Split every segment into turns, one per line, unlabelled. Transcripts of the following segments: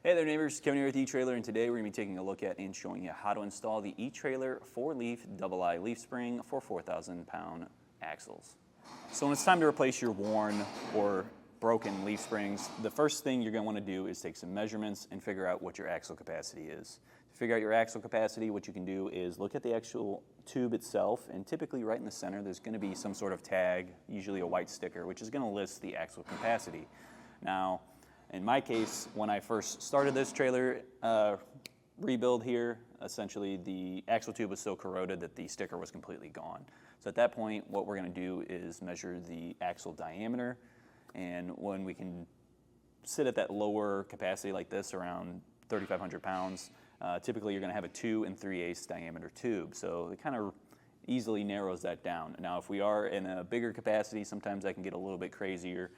Hey there neighbors, Kevin here with etrailer, and today we're going to be taking a look at and showing you how to install the etrailer 4-leaf double-eye leaf spring for 4,000 pound axles. So when it's time to replace your worn or broken leaf springs, the first thing you're going to want to do is take some measurements and figure out what your axle capacity is. To figure out your axle capacity, what you can do is look at the actual tube itself, and typically right in the center there's going to be some sort of tag, usually a white sticker, which is going to list the axle capacity. Now, in my case, when I first started this trailer rebuild here, essentially the axle tube was so corroded that the sticker was completely gone. So at that point, what we're going to do is measure the axle diameter, and when we can sit at that lower capacity like this, around 3,500 pounds, typically you're going to have a 2 3/8 diameter tube. So it kind of easily narrows that down. Now, if we are in a bigger capacity, sometimes that can get a little bit crazier.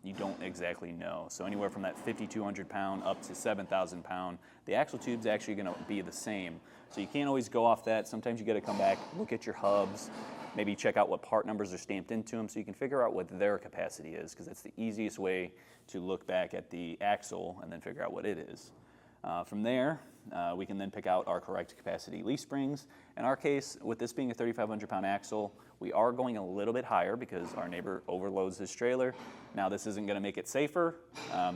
You don't exactly know. So anywhere from that 5,200 pound up to 7,000 pound, the axle tube's actually going to be the same. So you can't always go off that. Sometimes you got to come back, look at your hubs, maybe check out what part numbers are stamped into them so you can figure out what their capacity is, because that's the easiest way to look back at the axle and then figure out what it is. From there, we can then pick out our correct capacity leaf springs. In our case, with this being a 3,500 pound axle, we are going a little bit higher because our neighbor overloads his trailer. Now, this isn't going to make it safer.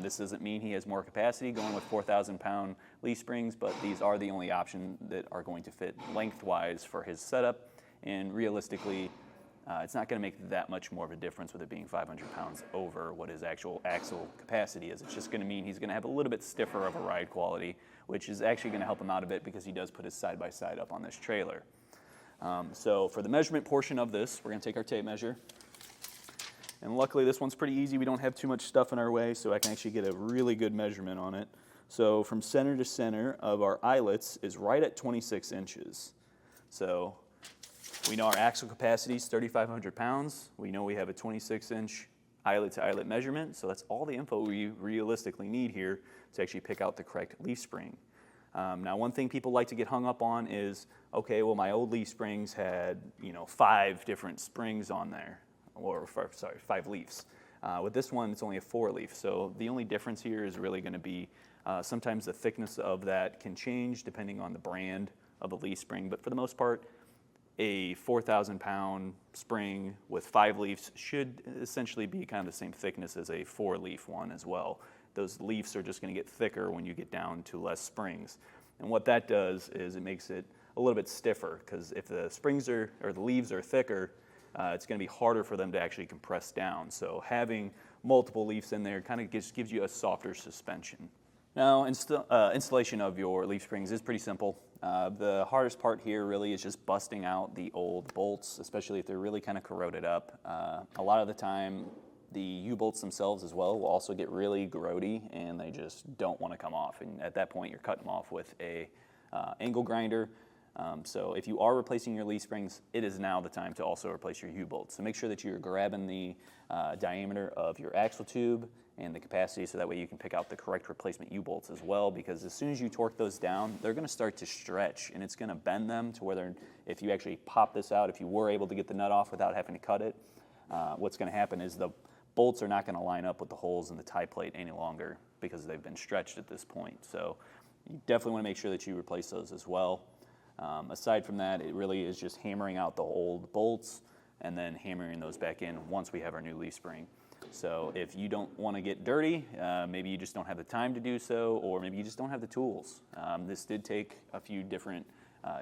This doesn't mean he has more capacity going with 4,000 pound leaf springs, but these are the only option that are going to fit lengthwise for his setup. And realistically, it's not going to make that much more of a difference with it being 500 pounds over what his actual axle capacity is. It's just going to mean he's going to have a little bit stiffer of a ride quality, which is actually going to help him out a bit because he does put his side-by-side up on this trailer. So for the measurement portion of this, we're going to take our tape measure. And luckily this one's pretty easy. We don't have too much stuff in our way, so I can actually get a really good measurement on it. So from center to center of our eyelets is right at 26 inches. So we know our axle capacity is 3,500 pounds. We know we have a 26-inch eyelet-to-eyelet measurement, so that's all the info we realistically need here to actually pick out the correct leaf spring. Now, one thing people like to get hung up on is, okay, well, my old leaf springs had, 5 different springs on there, or 5 leaves. With this one, it's only a 4-leaf, so the only difference here is really going to be sometimes the thickness of that can change depending on the brand of the leaf spring, but for the most part, a 4,000 pound spring with 5 leaves should essentially be kind of the same thickness as a 4-leaf one as well. Those leaves are just going to get thicker when you get down to less springs. And what that does is it makes it a little bit stiffer, because if the springs or the leaves are thicker, it's going to be harder for them to actually compress down. So having multiple leaves in there kind of gives you a softer suspension. Now, installation of your leaf springs is pretty simple. The hardest part here really is just busting out the old bolts, especially if they're really kind of corroded up. A lot of the time, the U-bolts themselves as well will also get really grody, and they just don't want to come off. And at that point, you're cutting them off with a angle grinder. So if you are replacing your leaf springs, it is now the time to also replace your U-bolts. So make sure that you're grabbing the diameter of your axle tube and the capacity, so that way you can pick out the correct replacement U-bolts as well, because as soon as you torque those down, they're going to start to stretch, and it's going to bend them to where if you actually pop this out, if you were able to get the nut off without having to cut it, what's going to happen is the bolts are not going to line up with the holes in the tie plate any longer because they've been stretched at this point. So you definitely want to make sure that you replace those as well. Aside from that, it really is just hammering out the old bolts and then hammering those back in once we have our new leaf spring. So if you don't want to get dirty, maybe you just don't have the time to do so, or maybe you just don't have the tools. This did take a few different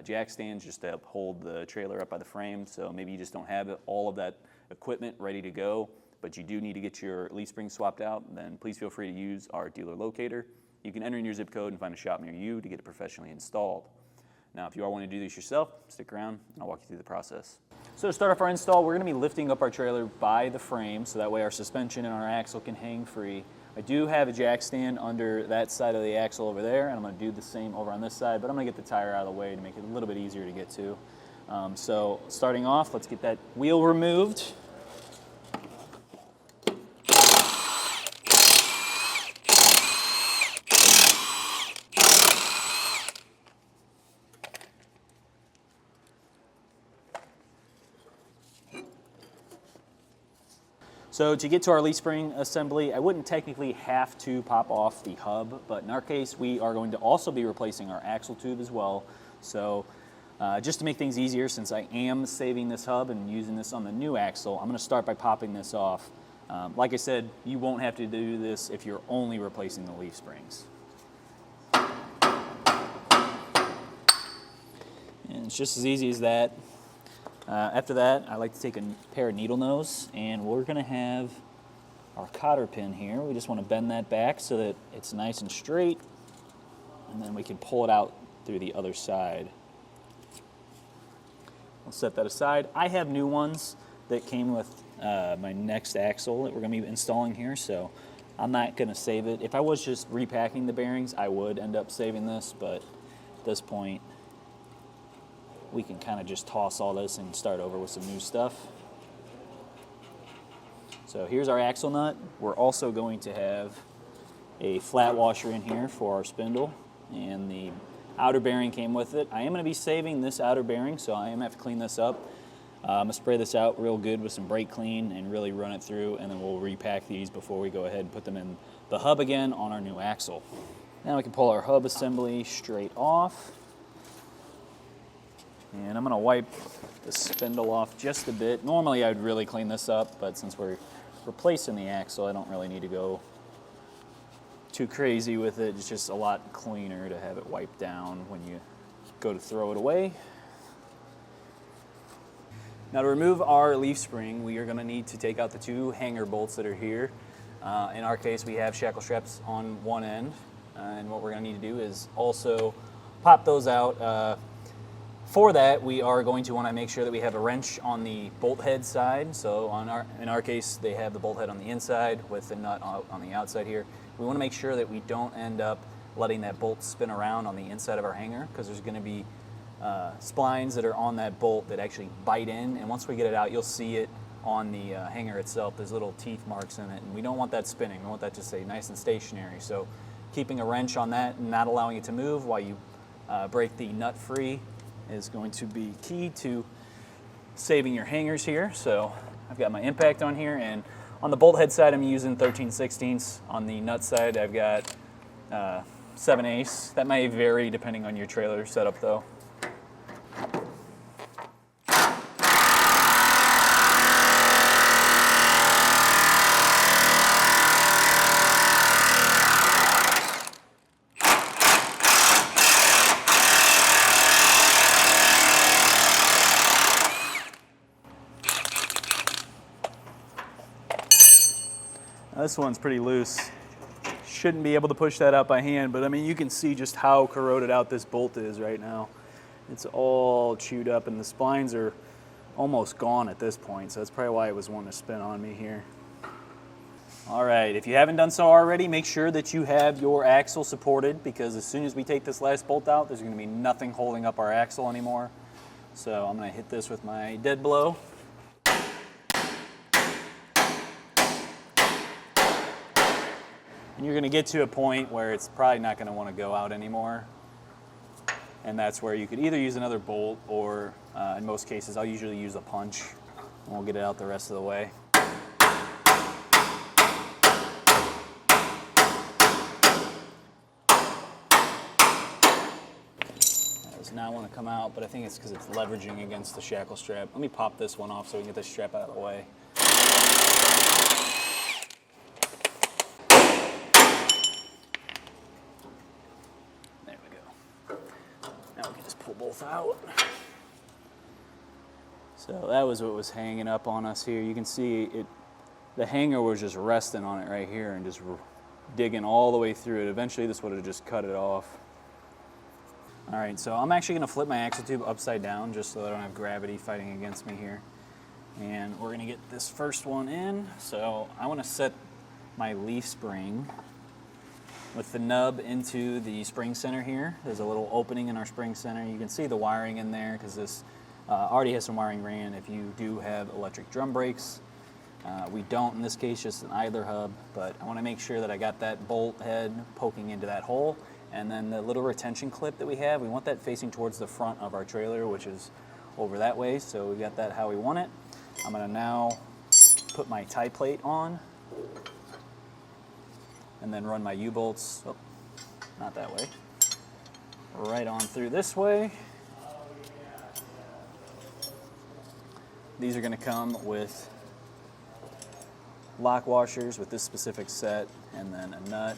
jack stands just to hold the trailer up by the frame, so maybe you just don't have all of that equipment ready to go, but you do need to get your leaf spring swapped out, then please feel free to use our dealer locator. You can enter in your zip code and find a shop near you to get it professionally installed. Now, if you are wanting to do this yourself, stick around and I'll walk you through the process. So to start off our install, we're going to be lifting up our trailer by the frame, so that way our suspension and our axle can hang free. I do have a jack stand under that side of the axle over there, and I'm going to do the same over on this side, but I'm going to get the tire out of the way to make it a little bit easier to get to. So starting off, let's get that wheel removed. So to get to our leaf spring assembly, I wouldn't technically have to pop off the hub, but in our case, we are going to also be replacing our axle tube as well. So just to make things easier, since I am saving this hub and using this on the new axle, I'm going to start by popping this off. Like I said, you won't have to do this if you're only replacing the leaf springs. And it's just as easy as that. After that, I like to take a pair of needle nose, and we're going to have our cotter pin here. We just want to bend that back so that it's nice and straight, and then we can pull it out through the other side. We'll set that aside. I have new ones that came with my next axle that we're going to be installing here, so I'm not going to save it. If I was just repacking the bearings, I would end up saving this, but at this point, we can kind of just toss all this and start over with some new stuff. So here's our axle nut. We're also going to have a flat washer in here for our spindle, and the outer bearing came with it. I am going to be saving this outer bearing, so I am going to have to clean this up. I'm going to spray this out real good with some brake clean and really run it through, and then we'll repack these before we go ahead and put them in the hub again on our new axle. Now we can pull our hub assembly straight off. And I'm going to wipe the spindle off just a bit. Normally I'd really clean this up, but since we're replacing the axle, I don't really need to go too crazy with it. It's just a lot cleaner to have it wiped down when you go to throw it away. Now to remove our leaf spring, we are going to need to take out the two hanger bolts that are here. In our case, we have shackle straps on one end, and what we're going to need to do is also pop those out. For that, we are going to want to make sure that we have a wrench on the bolt head side. So in our case, they have the bolt head on the inside with the nut on the outside here. We want to make sure that we don't end up letting that bolt spin around on the inside of our hanger, because there's going to be splines that are on that bolt that actually bite in, and once we get it out, you'll see it on the hanger itself. There's little teeth marks in it, and we don't want that spinning. We want that to stay nice and stationary. So keeping a wrench on that and not allowing it to move while you break the nut free is going to be key to saving your hangers here. So I've got my impact on here, and on the bolt head side I'm using 13/16. On the nut side I've got 7/8. That may vary depending on your trailer setup though. This one's pretty loose. Shouldn't be able to push that out by hand, but I mean, you can see just how corroded out this bolt is right now. It's all chewed up, and the splines are almost gone at this point, so that's probably why it was wanting to spin on me here. All right, if you haven't done so already, make sure that you have your axle supported, because as soon as we take this last bolt out, there's going to be nothing holding up our axle anymore. So I'm going to hit this with my dead blow. And you're going to get to a point where it's probably not going to want to go out anymore. And that's where you could either use another bolt, or in most cases I'll usually use a punch, and we'll get it out the rest of the way. That does not want to come out, but I think it's because it's leveraging against the shackle strap. Let me pop this one off so we can get this strap out of the way. Both out. So that was what was hanging up on us here. You can see it, the hanger was just resting on it right here and just digging all the way through it. Eventually this would have just cut it off. All right, so I'm actually going to flip my axle tube upside down just so I don't have gravity fighting against me here. And we're going to get this first one in. So I want to set my leaf spring with the nub into the spring center here. There's a little opening in our spring center. You can see the wiring in there because this already has some wiring ran if you do have electric drum brakes. We don't in this case, just an idler hub, but I want to make sure that I got that bolt head poking into that hole, and then the little retention clip that we have, we want that facing towards the front of our trailer, which is over that way, so we got that how we want it. I'm going to now put my tie plate on and then run my U-bolts, oh, not that way, right on through this way. These are going to come with lock washers with this specific set, and then a nut.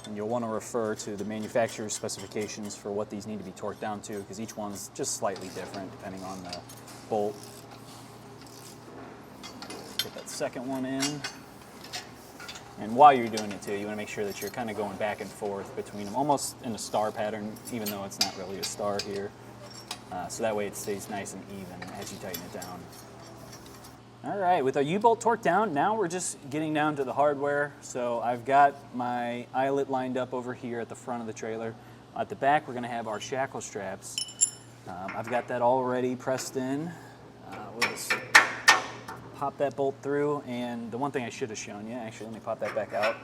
And you'll want to refer to the manufacturer's specifications for what these need to be torqued down to, because each one's just slightly different depending on the bolt. Get that second one in. And while you're doing it too, you want to make sure that you're kind of going back and forth between them, almost in a star pattern, even though it's not really a star here. So that way it stays nice and even as you tighten it down. All right, with our U-bolt torqued down, now we're just getting down to the hardware. So I've got my eyelet lined up over here at the front of the trailer. At the back, we're gonna have our shackle straps. I've got that already pressed in. We'll just pop that bolt through, and the one thing I should have shown you, actually, let me pop that back out.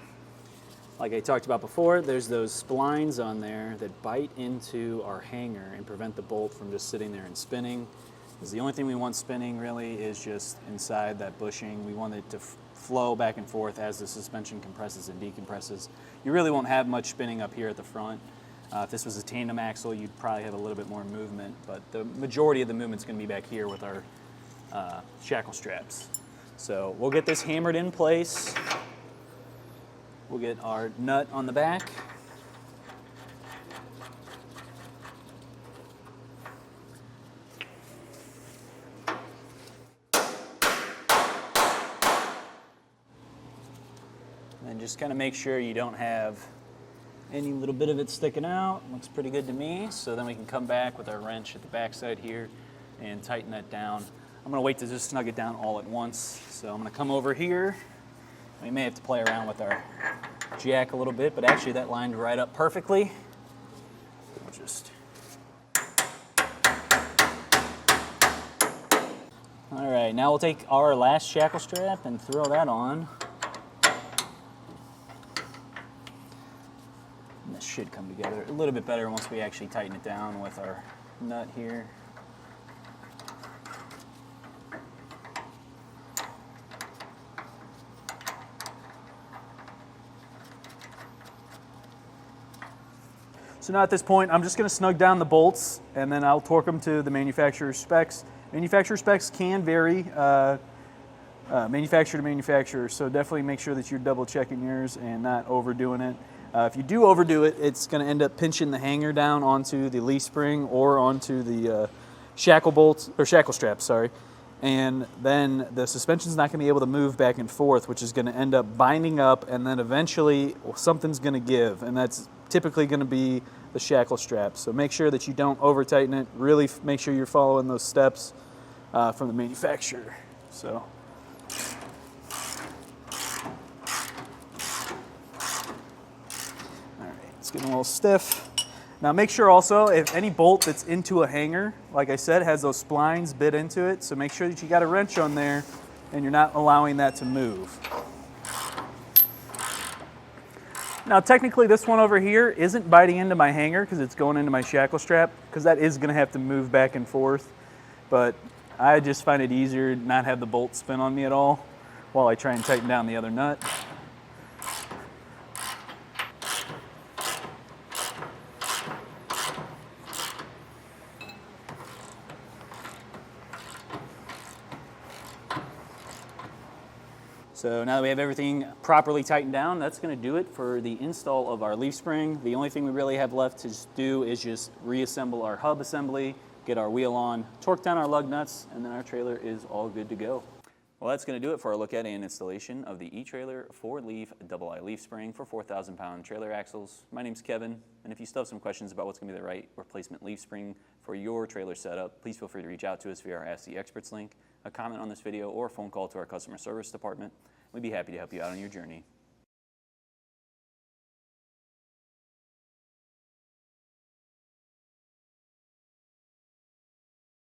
Like I talked about before, there's those splines on there that bite into our hanger and prevent the bolt from just sitting there and spinning. Because the only thing we want spinning really is just inside that bushing. We want it to flow back and forth as the suspension compresses and decompresses. You really won't have much spinning up here at the front. If this was a tandem axle, you'd probably have a little bit more movement, but the majority of the movement's going to be back here with our shackle straps. So we'll get this hammered in place. We'll get our nut on the back. And just kind of make sure you don't have any little bit of it sticking out. Looks pretty good to me. So then we can come back with our wrench at the back side here and tighten that down. I'm going to wait to just snug it down all at once. So I'm going to come over here. We may have to play around with our jack a little bit, but actually that lined right up perfectly. We'll just... All right, now we'll take our last shackle strap and throw that on. And this should come together a little bit better once we actually tighten it down with our nut here. So now at this point, I'm just going to snug down the bolts, and then I'll torque them to the manufacturer's specs. Manufacturer specs can vary manufacturer to manufacturer, so definitely make sure that you're double checking yours and not overdoing it. If you do overdo it, it's going to end up pinching the hanger down onto the leaf spring or onto the shackle bolts, or shackle straps, sorry. And then the suspension's not going to be able to move back and forth, which is going to end up binding up, and then eventually something's going to give, and that's typically going to be the shackle strap. So make sure that you don't over tighten it. Really make sure you're following those steps from the manufacturer. So. All right, it's getting a little stiff. Now make sure also, if any bolt that's into a hanger, like I said, has those splines bit into it, so make sure that you got a wrench on there and you're not allowing that to move. Now technically this one over here isn't biting into my hanger because it's going into my shackle strap, because that is going to have to move back and forth, but I just find it easier to not have the bolt spin on me at all while I try and tighten down the other nut. So now that we have everything properly tightened down, that's going to do it for the install of our leaf spring. The only thing we really have left to do is just reassemble our hub assembly, get our wheel on, torque down our lug nuts, and then our trailer is all good to go. Well, that's going to do it for our look at and installation of the etrailer 4-leaf double-eye leaf spring for 4,000-pound trailer axles. My name's Kevin, and if you still have some questions about what's going to be the right replacement leaf spring for your trailer setup, please feel free to reach out to us via our Ask the Experts link, a comment on this video, or a phone call to our customer service department. We'd be happy to help you out on your journey.